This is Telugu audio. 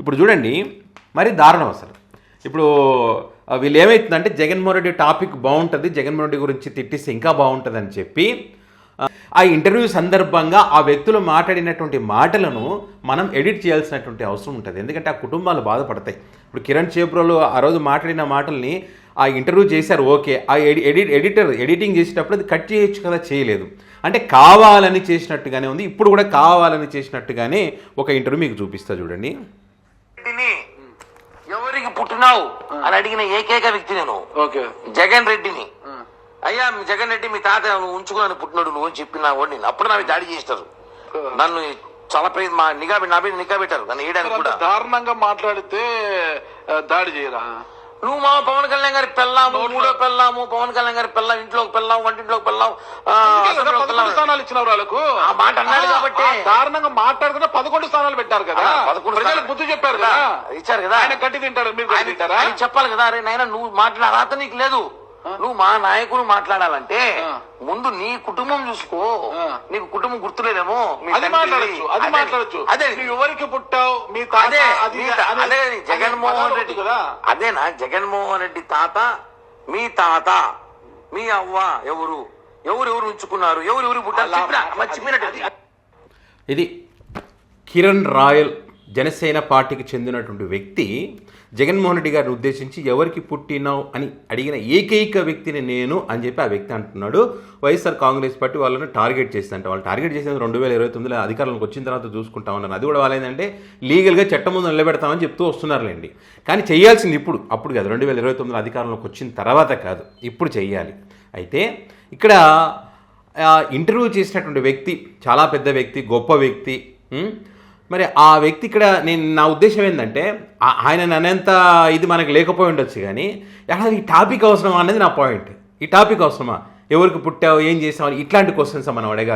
ఇప్పుడు చూడండి మరి దారుణం అసలు. ఇప్పుడు వీళ్ళు ఏమవుతుందంటే జగన్మోహన్ రెడ్డి టాపిక్ బాగుంటుంది, జగన్మోహన్ రెడ్డి గురించి తిట్టిస్తే ఇంకా బాగుంటుంది అని చెప్పి ఆ ఇంటర్వ్యూ సందర్భంగా ఆ వ్యక్తులు మాట్లాడినటువంటి మాటలను మనం ఎడిట్ చేయాల్సినటువంటి అవసరం ఉంటుంది. ఎందుకంటే ఆ కుటుంబాలు బాధపడతాయి. ఇప్పుడు కిరణ్ చేబ్రోలు ఆ రోజు మాట్లాడిన మాటల్ని ఆ ఇంటర్వ్యూ చేశారు, ఓకే. ఆ ఎడిటింగ్ చేసేటప్పుడు అది కట్ చేయొచ్చు కదా, చేయలేదు. అంటే కావాలని చేసినట్టుగానే ఉంది. ఇప్పుడు కూడా కావాలని చేసినట్టుగానే ఒక ఇంటర్వ్యూ మీకు చూపిస్తా చూడండి. ఎవరికి పుట్టినావు అని అడిగిన ఏకైక వ్యక్తి నేను, జగన్ రెడ్డిని. అయ్యా జగన్ రెడ్డి మీ తాత ఉంచుకున్నాను పుట్టినాడు నువ్వు అని చెప్పిన వాడిని అప్పుడు నా దాడి చేస్తారు. నన్ను చాలా మా నిఘా పెట్టారు నన్ను వేయడానికి కూడా. దారుణంగా మాట్లాడితే దాడి చేయరా? నువ్వు మా పవన్ కళ్యాణ్ గారి పెళ్ళాము, మూడో పెళ్ళాము, పవన్ కళ్యాణ్ గారి పెళ్ళాం, ఇంట్లోకి పెళ్ళాం, వంటింట్లోకి పెళ్ళాం, స్థానాలు ఇచ్చినారు వాళ్ళకు. ఆ మాట అన్నాడు కాబట్టి దారుణంగా మాట్లాడుకుంటే 11 స్థానాలు పెట్టారు కదా, ప్రజలకు బుద్ధి చెప్పారు కదా, ఇచ్చారు కదా. ఆయన గట్టి తింటారు, మీరు గట్టి తింటారా? ఆయన చెప్పాలి కదా, అరే నాయన నువ్వు మాట్లాడే అర్హత నీకు లేదు. నువ్వు మా నాయకుడు మాట్లాడాలంటే ముందు నీ కుటుంబం చూసుకో. నీకు కుటుంబం గుర్తులేదేమో, అది మాట్లాడచ్చు. అదే ఎవరికి పుట్టావు మీ అదే జగన్మోహన్ రెడ్డి కదా, అదేనా జగన్మోహన్ రెడ్డి తాత, మీ తాత, మీ అవ్వ ఎవరు ఉంచుకున్నారు, ఎవరు పుట్టారు. ఇది కిరణ్ రాయల్ జనసేన పార్టీకి చెందినటువంటి వ్యక్తి జగన్మోహన్ రెడ్డి గారిని ఉద్దేశించి ఎవరికి పుట్టినావు అని అడిగిన ఏకైక వ్యక్తిని నేను అని చెప్పి ఆ వ్యక్తి అంటున్నాడు. వైఎస్ఆర్ కాంగ్రెస్ పార్టీ వాళ్ళని టార్గెట్ చేసిందంట. వాళ్ళు టార్గెట్ చేసేది 2029 అధికారంలోకి వచ్చిన తర్వాత చూసుకుంటా ఉన్నారు. అది కూడా వాళ్ళు ఏంటంటే లీగల్గా చట్టం ముందు నిలబెడతామని చెప్తూ వస్తున్నారులేండి. కానీ చేయాల్సింది అప్పుడు కాదు, 2029 అధికారంలోకి వచ్చిన తర్వాత కాదు, ఇప్పుడు చెయ్యాలి. అయితే ఇక్కడ ఇంటర్వ్యూ చేసినటువంటి వ్యక్తి చాలా పెద్ద వ్యక్తి, గొప్ప వ్యక్తి. మరి ఆ వ్యక్తి ఇక్కడ నా ఉద్దేశం ఏంటంటే ఆయన అనేంత ఇది మనకు లేకపోయి ఉండొచ్చు, కానీ ఈ టాపిక్ అవసరమా అనేది నా పాయింట్. ఈ టాపిక్ అవసరమా, ఎవరికి పుట్టావు, ఏం చేసావు, ఇట్లాంటి క్వశ్చన్స్ మనం అడగాలి.